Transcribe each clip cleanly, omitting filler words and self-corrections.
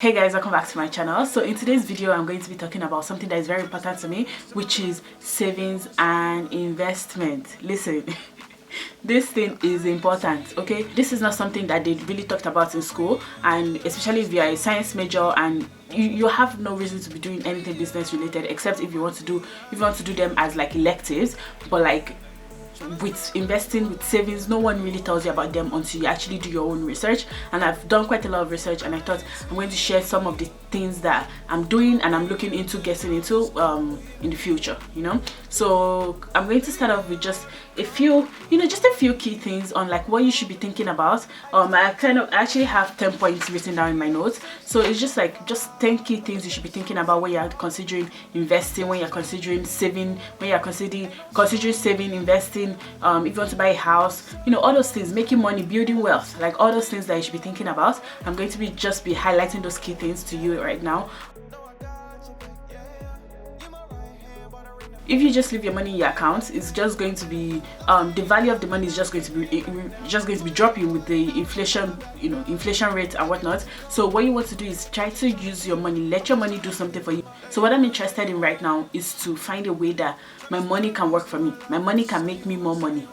Hey guys, welcome back to my channel. So in today's video I'm going to be talking about something that is very important to me, which is savings and investment. Listen, this thing is important, okay? This is not something that they really talked about in school, and especially if you are a science major and you have no reason to be doing anything business related, except if you want to do them as like electives. But like with investing, with savings, no one really tells you about them until you actually do your own research. And I've done quite a lot of research, and I thought I'm going to share some of the things that I'm doing and I'm looking into getting into in the future, you know. So I'm going to start off with just a few, just a few key things on like what you should be thinking about. I actually have 10 points written down in my notes, so it's just 10 key things you should be thinking about when you're considering investing, when you're considering saving, when you're considering saving, investing, if you want to buy a house, all those things, making money, building wealth, like all those things that you should be thinking about. I'm going to be highlighting those key things to you right now. If you just leave your money in your account, it's just going to be the value of the money is just going to be dropping with the inflation, inflation rate and whatnot. So what you want to do is try to use your money, let your money do something for you. So what I'm interested in right now is to find a way that my money can work for me. My money can make me more money.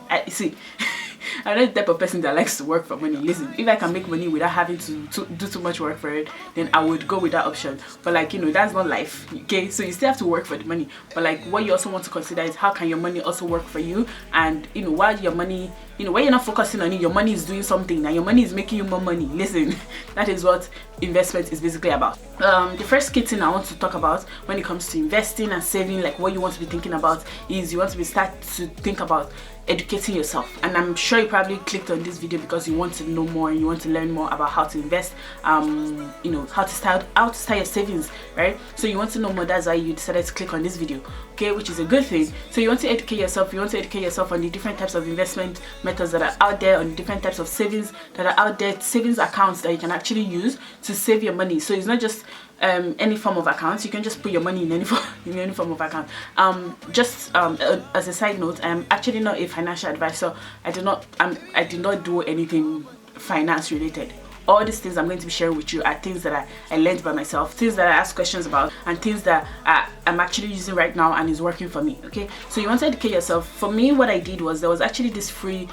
I'm not the type of person that likes to work for money. Listen, if I can make money without having to do too much work for it, then I would go with that option. But like, that's not life, okay? So you still have to work for the money. But like, what you also want to consider is how can your money also work for you? And while your money, when you're not focusing on it, your money is doing something and your money is making you more money. Listen, that is what investment is basically about. The first key thing I want to talk about when it comes to investing and saving, like what you want to be thinking about, is you want to start to think about educating yourself. And I'm sure you probably clicked on this video because you want to know more and you want to learn more about how to invest, how to start your savings, right? So you want to know more, that's why you decided to click on this video, okay, which is a good thing. So you want to educate yourself, on the different types of investment methods that are out there, on the different types of savings that are out there, savings accounts that you can actually use to save your money. So it's not just any form of accounts. You can just put your money in any form of account. As a side note, I'm actually not a financial advisor. I did not do anything finance related. All these things I'm going to be sharing with you are things that I learned by myself, things that I asked questions about, and things that I'm actually using right now and is working for me, okay? So you want to educate yourself. For me, what I did was there was actually this free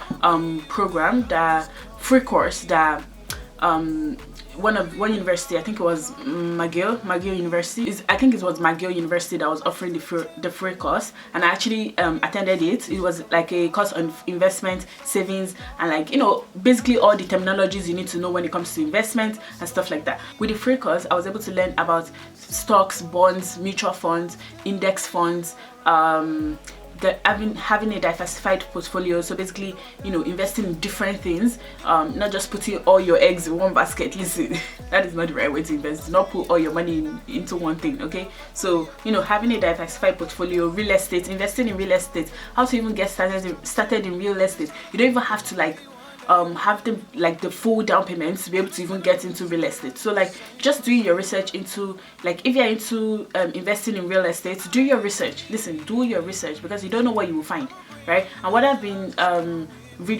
free course that one university, I think it was McGill University. I think it was McGill University that was offering the free course, and I actually attended it. It was like a course on investment, savings, and like basically all the terminologies you need to know when it comes to investment and stuff like that. With the free course, I was able to learn about stocks, bonds, mutual funds, index funds, having a diversified portfolio. So basically, investing in different things, not just putting all your eggs in one basket. Listen, that is not the right way to invest. Do not put all your money into one thing, okay? So having a diversified portfolio, real estate, investing in real estate, how to even get started in real estate. You don't even have to have the full down payments to be able to even get into real estate. So like, just doing your research into, like, if you're into investing in real estate, do your research. Listen, do your research, because you don't know what you will find, right? And what I've been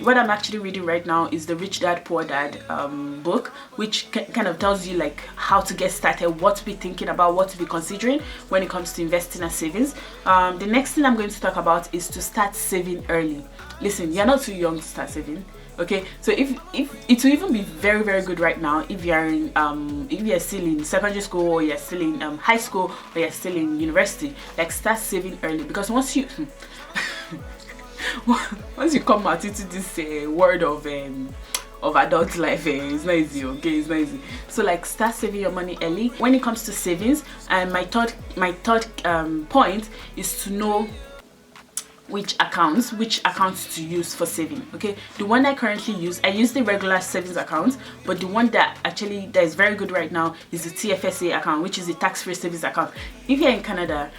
what I'm actually reading right now is the Rich Dad Poor Dad book, which kind of tells you like how to get started, what to be thinking about, what to be considering when it comes to investing and savings. The next thing I'm going to talk about is to start saving early. Listen, you're not too young to start saving. Okay, so if it will even be very, very good right now if you're in if you're still in secondary school, or you're still in high school, or you're still in university, like start saving early. Because once you come out into this world of adult life, it's not easy, okay? It's not easy. So like, start saving your money early. When it comes to savings, and my third point is to know which accounts to use for saving, okay? The one I currently use, I use the regular savings account, but the one that is very good right now is the TFSA account, which is the tax-free savings account. If you're in Canada,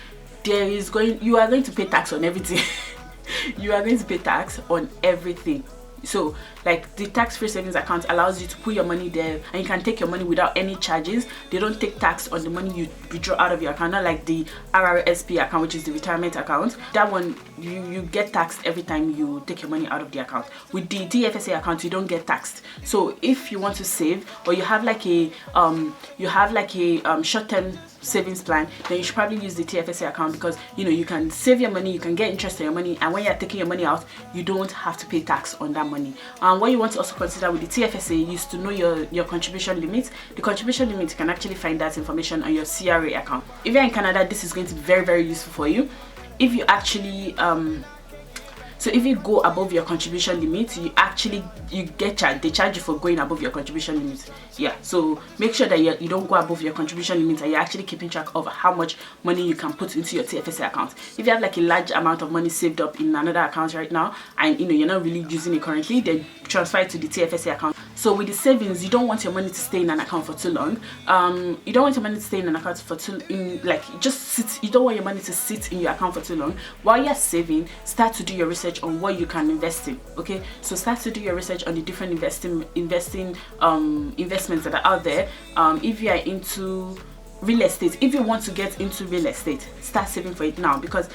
you are going to pay tax on everything. You are going to pay tax on everything. So like the tax-free savings account allows you to put your money there, and you can take your money without any charges. They don't take tax on the money you withdraw out of your account, not like the RRSP account, which is the retirement account. That one you get taxed every time you take your money out of the account. With the TFSA account, you don't get taxed. So if you want to save, or you have like a short-term savings plan, then you should probably use the TFSA account, because you can save your money, you can get interest on your money, and when you're taking your money out, you don't have to pay tax on that money. What you want to also consider with the TFSA is to know your contribution limit. The contribution limit, you can actually find that information on your CRA account. If you're in Canada, this is going to be very, very useful for you. If you actually so if you go above your contribution limit, you get charged. They charge you for going above your contribution limit. Yeah, so make sure that you don't go above your contribution limit, and you're actually keeping track of how much money you can put into your TFSA account. If you have like a large amount of money saved up in another account right now, and you're not really using it currently, then transfer it to the TFSA account. So with the savings, you don't want your money to stay in an account for too long. You don't want your money to stay in an account for too you don't want your money to sit in your account for too long. While you're saving, start to do your research on what you can invest in. Okay, so start to do your research on the different investments that are out there. If you are into real estate, if you want to get into real estate, start saving for it now, because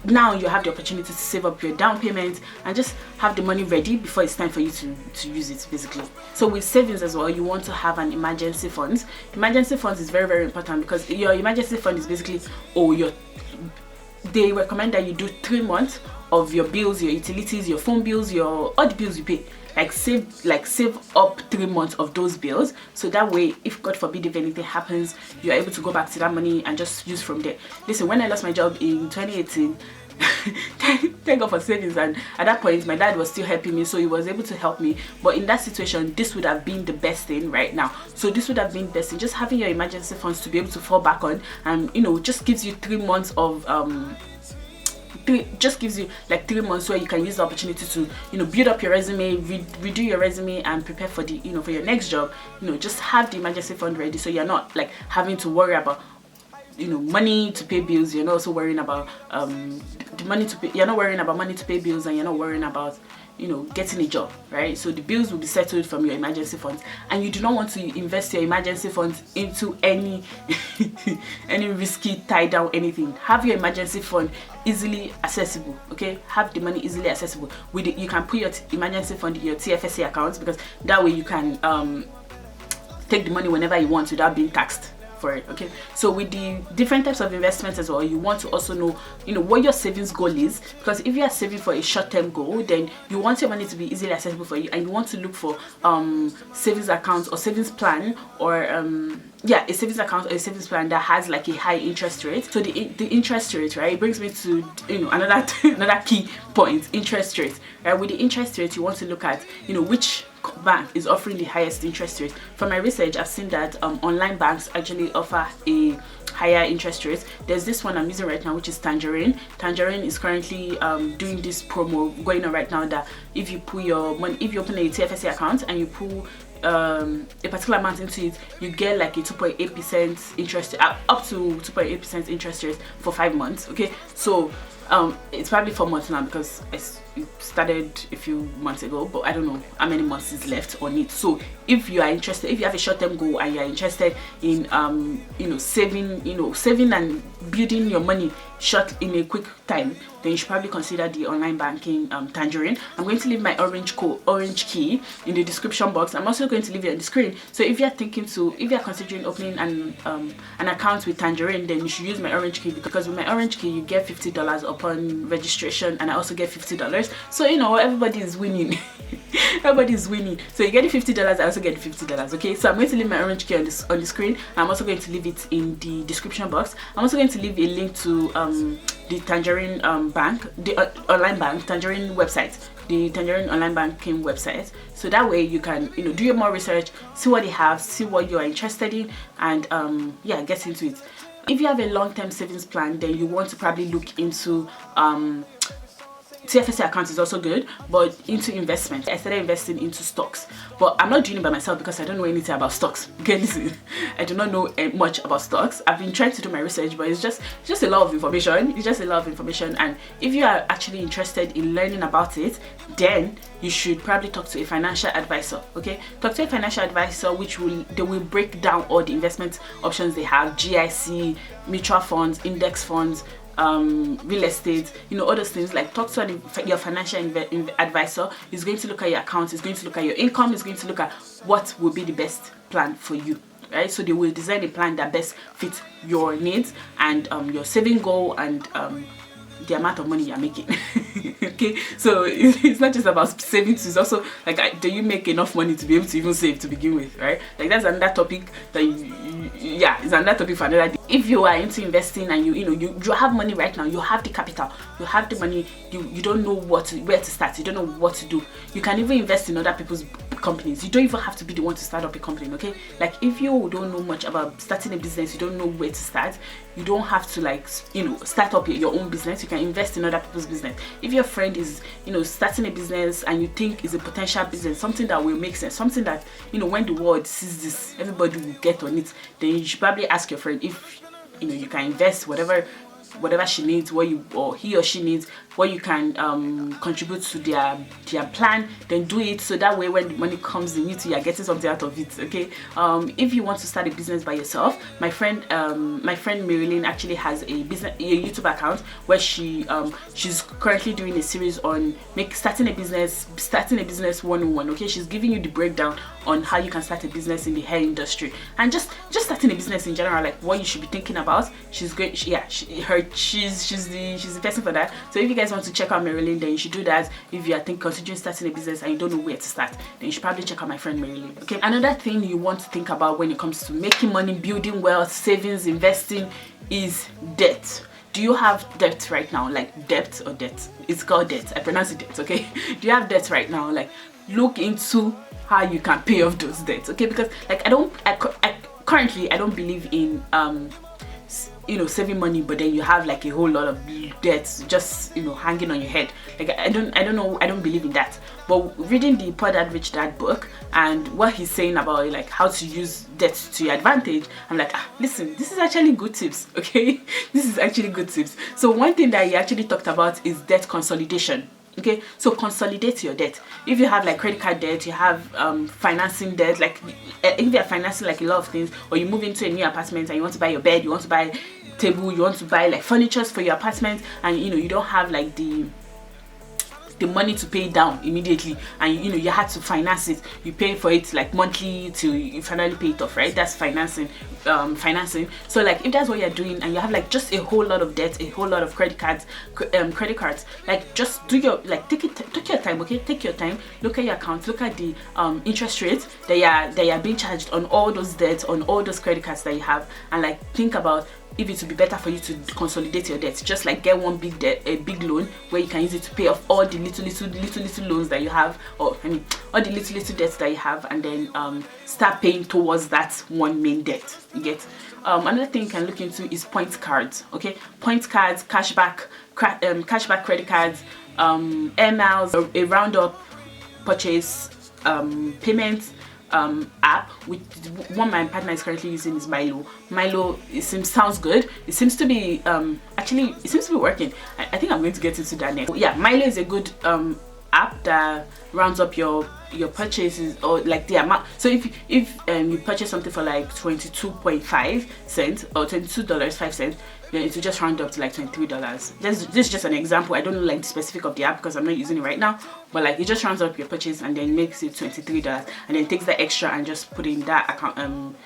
now you have the opportunity to save up your down payment and just have the money ready before it's time for you to use it, basically. So with savings as well, you want to have an emergency fund. Emergency funds is very, very important, because your emergency fund is basically they recommend that you do 3 months of your bills, your utilities, your phone bills, all the bills you pay. Save up 3 months of those bills, so that way, if God forbid, if anything happens, you're able to go back to that money and just use from there. Listen, when I lost my job in 2018, thank God for savings, and at that point my dad was still helping me, so he was able to help me. But in that situation, this would have been the best thing right now. So this would have been the best thing, just having your emergency funds to be able to fall back on, and just gives you 3 months of just gives you like 3 months where you can use the opportunity to build up your resume, redo your resume, and prepare for the for your next job. Just have the emergency fund ready, so you're not like having to worry about money to pay bills. You're not also worrying about the money to pay. You're not worrying about money to pay bills, and you're not worrying about getting a job, right? So the bills will be settled from your emergency funds, and you do not want to invest your emergency funds into any risky tie down anything. Have your emergency fund easily accessible. Okay, have the money easily accessible. With it, you can put your emergency fund in your TFSA account, because that way you can take the money whenever you want without being taxed for it. Okay, so with the different types of investments as well, you want to also know what your savings goal is, because if you are saving for a short-term goal, then you want your money to be easily accessible for you, and you want to look for savings accounts or savings plan, or a savings account or a savings plan that has like a high interest rate. So the interest rate, right, it brings me to another key point: interest rate. Right, with the interest rate, you want to look at which bank is offering the highest interest rate. From my research, I've seen that online banks actually offer a higher interest rate. There's this one I'm using right now, which is Tangerine. Tangerine is currently doing this promo going on right now, that if you put your money, if you open a TFSA account and you pull a particular amount into it, you get like a 2.8% interest, up to 2.8% interest rate for 5 months. Okay, so it's probably 4 months now, because it started a few months ago, but I don't know how many months is left on it. So if you are interested, if you have a short-term goal and you are interested in saving and building your money short in a quick time, then you should probably consider the online banking Tangerine. I'm going to leave my orange key in the description box. I'm also going to leave it on the screen. So if you're considering opening an account with Tangerine, then you should use my orange key, because with my orange key you get $50 upon registration, and I also get $50. So everybody is winning. Everybody is winning. So you get the $50, I also get the $50. Okay, so I'm going to leave my orange key on the screen. I'm also going to leave it in the description box. I'm also going to leave a link to the Tangerine bank, the online bank, Tangerine website, the Tangerine online banking website. So that way you can do your more research, see what they have, see what you are interested in, and get into it. If you have a long-term savings plan, then you want to probably look into TFSA account is also good, but into investment. I started investing into stocks, but I'm not doing it by myself because I don't know anything about stocks. Okay, listen, I do not know much about stocks. I've been trying to do my research, but it's just a lot of information. It's just a lot of information, and if you are actually interested in learning about it, then you should probably talk to a financial advisor. Okay, talk to a financial advisor, they will break down all the investment options they have: GIC, mutual funds, index funds, real estate, you know, all those things. Like, talk to your financial advisor. He's going to look at your accounts, he's going to look at your income, he's going to look at what will be the best plan for you, right? So they will design a plan that best fits your needs and your saving goal and the amount of money you're making. Okay, so it's not just about saving, it's also like, do you make enough money to be able to even save to begin with, right? Like, that's another topic that yeah, it's another topic for another day. If you are into investing and you have money right now, you have the capital, you have the money, you don't know where to start, you don't know what to do, you can even invest in other people's companies. You don't even have to be the one to start up a company. Okay, like, if you don't know much about starting a business, you don't know where to start, you don't have to, like, start up your own business. You can invest in other people's business. If your friend is starting a business and you think is a potential business, something that will make sense, something that when the world sees this, everybody will get on it, then you should probably ask your friend if you can invest whatever she needs, or he or she needs, what you can contribute to their plan. Then do it, so that way when the money comes in, you are getting something out of it. Okay, if you want to start a business by yourself, my friend Marilyn actually has a YouTube account where she's currently doing a series on starting a business 101. Okay, she's giving you the breakdown on how you can start a business in the hair industry, and just starting a business in general, like what you should be thinking about. She's great. She's the person for that. So if you guys want to check out Marilyn, then you should do that. If you are considering starting a business and you don't know where to start, then you should probably check out my friend Marilyn. Okay, another thing you want to think about when it comes to making money, building wealth, savings, investing is debt. Do you have debt right now? Like, debt or debt? It's called debt. I pronounce it debt. Okay, do you have debt right now? Like, look into how you can pay off those debts. Okay, because like currently I don't believe in saving money, but then you have like a whole lot of debts just hanging on your head. Like, I don't believe in that. But reading the Poor Dad Rich Dad book and what he's saying about like how to use debt to your advantage, I'm like, listen, this is actually good tips. Okay, this is actually good tips. So one thing that he actually talked about is debt consolidation. Okay, so consolidate your debt. If you have like credit card debt, you have financing debt, like if you're financing like a lot of things, or you move into a new apartment and you want to buy your bed, you want to buy table, you want to buy like furniture for your apartment, and you don't have like the money to pay down immediately, and you had to finance it. You pay for it like monthly till you finally pay it off, right? That's financing. So like, if that's what you're doing and you have like just a whole lot of debt, a whole lot of credit cards, like, just do your take your time. Okay, take your time, look at your account, look at the interest rates that you're being charged on all those debts, on all those credit cards that you have, and like think about if it would be better for you to consolidate your debts. Just like get one big debt, a big loan where you can use it to pay off all the little loans that you have, or all the little debts that you have, and then start paying towards that one main debt. You get. Another thing you can look into is point cards. Okay, point cards, cashback credit cards, air miles, a roundup purchase payment app, which one my partner is currently using is Mylo. Mylo, sounds good. It seems to be actually it seems to be working. I think I'm going to get into that next. Yeah, Mylo is a good app that rounds up your purchases, or like the amount. So if you purchase something for like 22.5 cents or $22.05, then it will just round up to like $23. This is just an example. I don't know like the specific of the app because I'm not using it right now, but like it just rounds up your purchase and then makes it $23, and then takes the extra and just put in that account.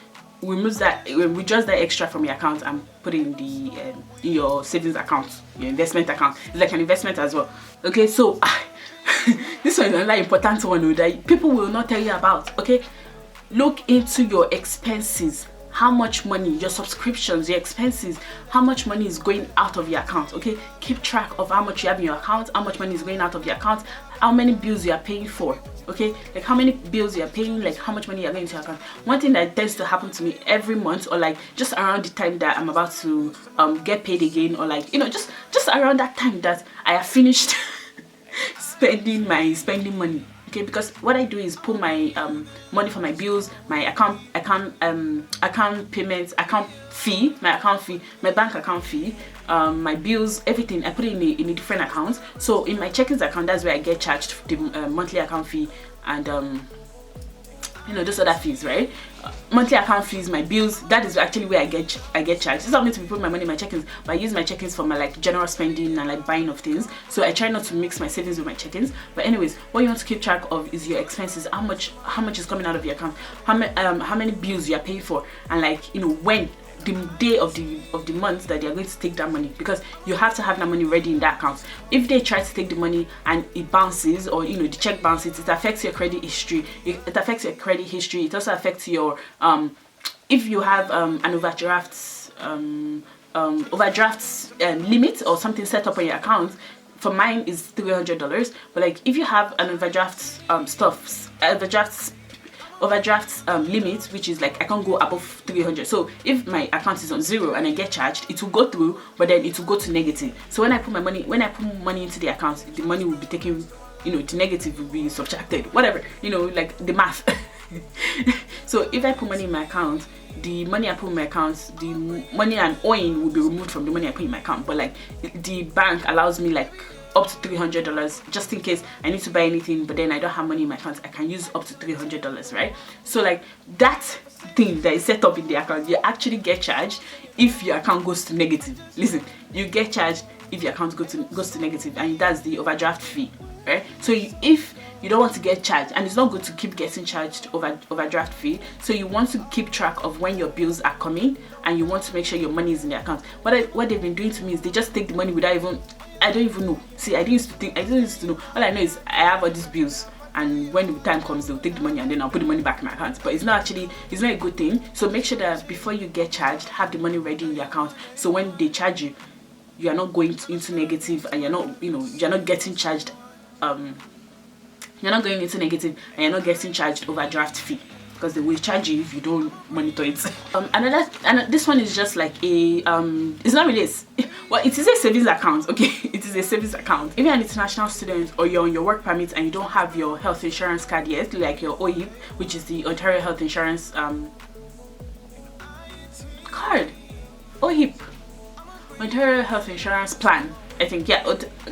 Withdraws that extra from your account and put it in the in your savings account, your investment account. It's like an investment as well. Okay, so this one is another important one that people will not tell you about. Okay, look into your expenses. How much money, your subscriptions, your expenses, how much money is going out of your account. Okay, keep track of how much you have in your account, how much money is going out of your account, how many bills you are paying for. Okay, like how many bills you are paying, like how much money you are going into your account. One thing that tends to happen to me every month, or like just around the time that I'm about to get paid again, or like just around that time that I have finished spending my spending money. Okay, because what I do is put my money for my bills, my account payments, account fee, my bank account fee, my bills, everything. I put it in a different account. So in my checkings account, that's where I get charged the monthly account fee and those other fees, right? Monthly account fees, my bills, that is actually where I get charged. It's not meant to be put my money in my check-ins, but I use my check-ins for my like general spending and like buying of things. So I try not to mix my savings with my check-ins. But anyways, what you want to keep track of is your expenses, how much is coming out of your account, how many bills you are paying for, and like when the day of the month that they are going to take that money, because you have to have that money ready in that account. If they try to take the money and it bounces, or the check bounces, it affects your credit history. It affects your credit history. It also affects your if you have an overdraft limit or something set up on your account. For mine is $300, but like if you have an overdraft limit, which is like I can't go above 300. So if my account is on 0 and I get charged, it will go through, but then it will go to negative. So when I put money into the account, the money will be taken, the negative will be subtracted, whatever, like the math. So if I put money in my account, the money I put in my account, the money I'm owing will be removed from the money I put in my account. But like the bank allows me like up to $300 just in case I need to buy anything, but then I don't have money in my account. I can use up to $300, right? So like that thing that is set up in the account, you actually get charged if your account goes to negative. Listen, you get charged if your account goes to negative, and that's the overdraft fee, right? So if you don't want to get charged, and it's not good to keep getting charged overdraft fee, so you want to keep track of when your bills are coming, and you want to make sure your money is in the account. What they've been doing to me is they just take the money without even, I don't even know. See, I didn't used to know. All I know is I have all these bills, and when the time comes, they'll take the money and then I'll put the money back in my account. But it's not a good thing. So make sure that before you get charged, have the money ready in your account. So when they charge you, you are not going into negative, and you're not getting charged. You're not going into negative, and you're not getting charged overdraft fee, because they will charge you if you don't monitor it. This one is just like a it's not really well, it is a savings account. Okay, it is a savings account. If you're an international student or you're on your work permit and you don't have your health insurance card yet, like your OHIP, which is the Ontario Health Insurance card, OHIP, Ontario Health Insurance Plan, I think, yeah,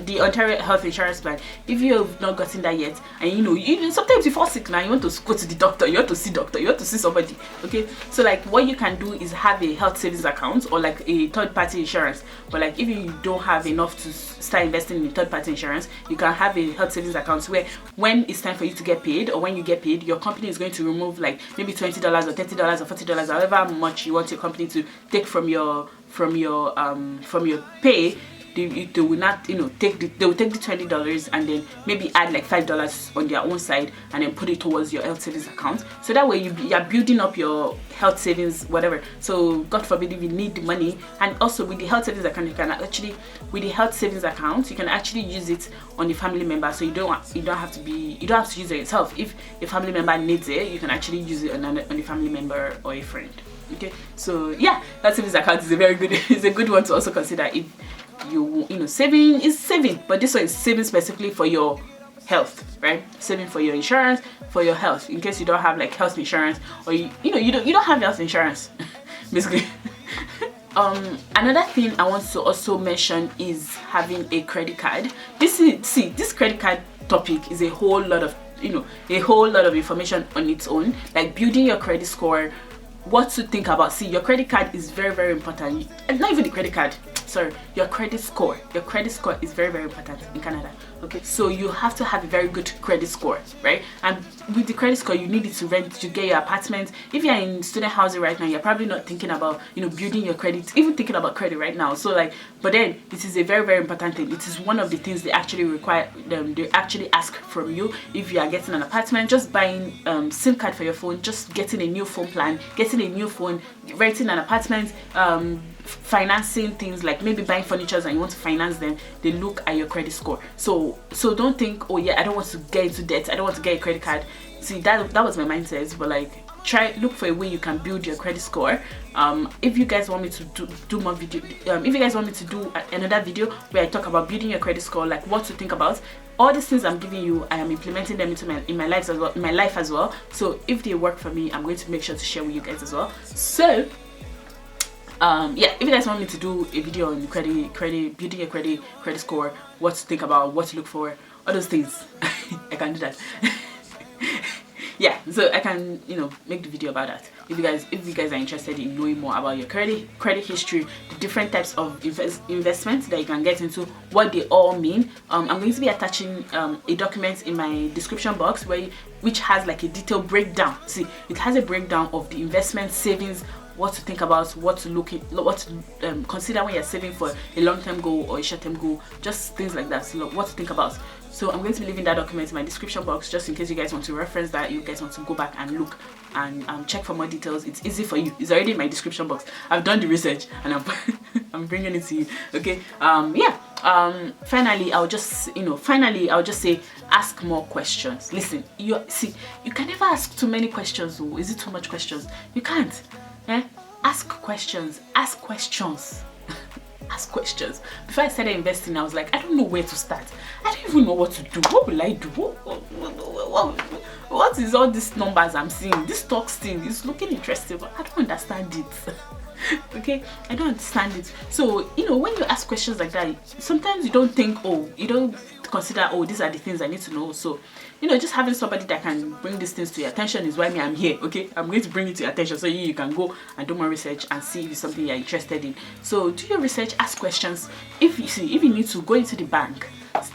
the Ontario Health Insurance Plan. If you have not gotten that yet, and you sometimes you fall sick now, you want to go to the doctor, you want to see somebody, okay? So like what you can do is have a health savings account or like a third-party insurance. But like if you don't have enough to start investing in third-party insurance, you can have a health savings account where when it's time for you to get paid, or when you get paid, your company is going to remove like maybe $20 or $30 or $40, however much you want your company to take from your pay. They will not, they will take the $20 and then maybe add like $5 on their own side, and then put it towards your health savings account. So that way you're building up your health savings, whatever. So God forbid if you need the money. And also with the health savings account, you can actually, with the health savings account, you can actually use it on the family member. So you don't have to use it yourself. If a family member needs it, you can actually use it on a family member or a friend. Okay, so yeah, that savings account is a good one to also consider if saving is saving, but this one is saving specifically for your health, right? Saving for your insurance, for your health, in case you don't have like health insurance, or you don't have health insurance basically. Another thing I want to also mention is having a credit card. This credit card topic is a whole lot of information on its own, like building your credit score, what to think about. See, your credit card is very, very important. Not even the credit card, sorry, your credit score. Your credit score is very, very important in Canada. Okay, so you have to have a very good credit score, right? And with the credit score, you need it to rent, to get your apartment. If you're in student housing right now, you're probably not thinking about building your credit, even thinking about credit right now. So like, but then this is a very, very important thing. It is one of the things they actually require. They actually ask from you if you are getting an apartment, just buying SIM card for your phone, just getting a new phone plan, getting a new phone, renting an apartment, financing things like maybe buying furniture and you want to finance them. They look at your credit score. So don't think, oh yeah, I don't want to get into debt, I don't want to get a credit card. See, that was my mindset, but like look for a way you can build your credit score. If you guys want me to do more video, if you guys want me to do another video where I talk about building your credit score, like what to think about, all these things I'm giving you, I am implementing them into my life as well. So if they work for me, I'm going to make sure to share with you guys as well. So yeah, if you guys want me to do a video on building your credit score, what to think about, what to look for, all those things, I can do that. Yeah, so I can, you know, make the video about that. If you guys are interested in knowing more about your credit history, the different types of investments that you can get into, what they all mean, I'm going to be attaching a document in my description box which has like a detailed breakdown. See, it has a breakdown of the investment, savings, what to think about, what to consider when you're saving for a long-term goal or a short-term goal, just things like that. So what to think about. So I'm going to be leaving that document in my description box just in case you guys want to reference that, you guys want to go back and look and check for more details. It's easy for you. It's already in my description box. I've done the research and I'm bringing it to you. Okay. Yeah. Finally, I'll just say, ask more questions. Listen, you can never ask too many questions. Or is it too much questions? You can't. Ask questions. Ask questions. Ask questions. Before I started investing, I was like, I don't know where to start. I don't even know what to do. What will I do? What is all these numbers I'm seeing? This stocks thing is looking interesting, but I don't understand it. Okay, I don't understand it. So, you know, when you ask questions like that, sometimes you don't think, oh, you don't consider, oh, these are the things I need to know. So, you know, just having somebody that can bring these things to your attention is why I'm here. Okay, I'm going to bring it to your attention so you can go and do more research and see if it's something you're interested in. So do your research, ask questions. If you need to go into the bank,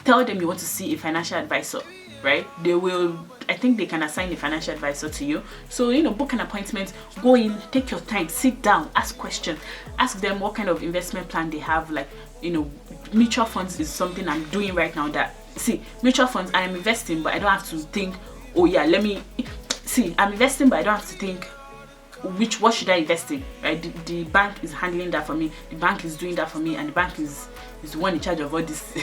tell them you want to see a financial advisor, right? They will, I think they can assign a financial advisor to you. So, you know, book an appointment, go in, take your time, sit down, ask questions, ask them what kind of investment plan they have. Like, you know, mutual funds is something I'm doing right now. That, see, mutual funds, I am investing, but I don't have to think, oh yeah, I'm investing, but I don't have to think what should I invest in, right? The bank is handling that for me, the bank is doing that for me, and the bank is the one in charge of all this.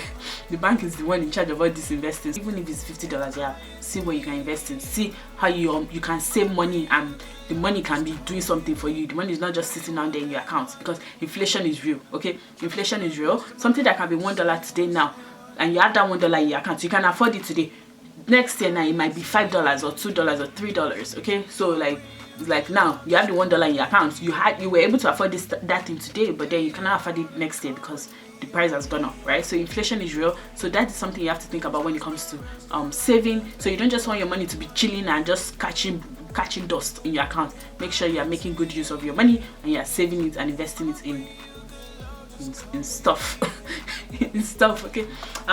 The bank is the one in charge of all this investing. Even if it's $50, yeah, see what you can invest in, see how you can save money, and the money can be doing something for you. The money is not just sitting down there in your account, because inflation is real. Okay, inflation is real. Something that can be $1 today now, and you have that $1 in your account, you can afford it today. Next year now it might be $5 or $2 or $3. Okay, so like now you have the $1 in your account, you were able to afford that thing today, but then you cannot afford it next year because the price has gone up, right? So inflation is real. So that is something you have to think about when it comes to saving. So you don't just want your money to be chilling and just catching dust in your account. Make sure you are making good use of your money and you are saving it and investing it in stuff. In stuff. Okay,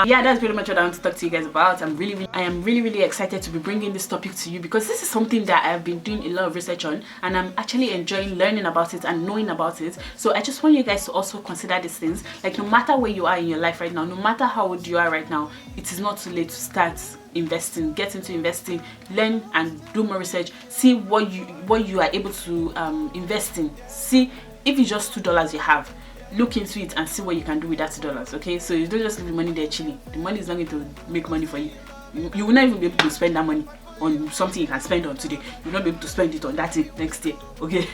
yeah, that's pretty much what I want to talk to you guys about. I am really excited to be bringing this topic to you, because this is something that I've been doing a lot of research on, and I'm actually enjoying learning about it and knowing about it. So I just want you guys to also consider these things. Like, no matter where you are in your life right now, no matter how old you are right now, it is not too late to start investing. Get into investing, learn and do more research, see what you are able to invest in. See if it's just $2 you have, look into it and see what you can do with that $2. Okay, so you don't just leave the money there chilling. The money is not going to make money for you. You will not even be able to spend that money on something you can spend on today. You will not be able to spend it on that thing next year. Okay,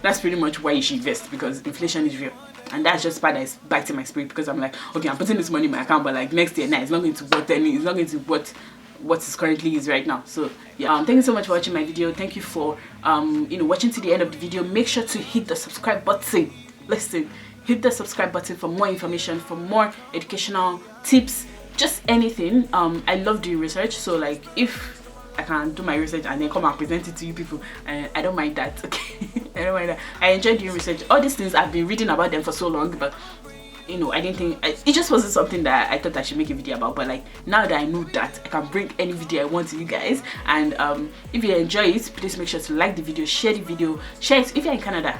that's pretty much why you should invest, because inflation is real. And that's just part that is biting my spirit, because I'm like, okay, I'm putting this money in my account, but like next year now it's not going to worth any, it's not going to worth what is currently is right now. So yeah, thank you so much for watching my video. Thank you for watching to the end of the video. Make sure to hit the subscribe button. Listen, hit the subscribe button for more information, for more educational tips, just anything. I love doing research, so like if I can do my research and then come and present it to you people, I don't mind that. Okay, I don't mind that. I enjoy doing research. All these things, I've been reading about them for so long, but you know, I didn't think it just wasn't something that I thought I should make a video about. But like, now that I know that, I can bring any video I want to you guys. And if you enjoy it, please make sure to like the video, share the video, share it if you're in Canada.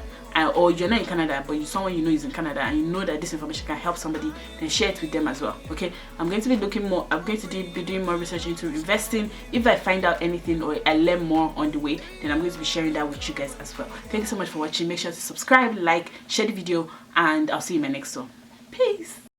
Or you're not in Canada, but someone you know is in Canada and you know that this information can help somebody, then share it with them as well. Okay, I'm going to be be doing more research into investing. If I find out anything or I learn more on the way, then I'm going to be sharing that with you guys as well. Thank you so much for watching. Make sure to subscribe, like, share the video, and I'll see you in my next one. Peace.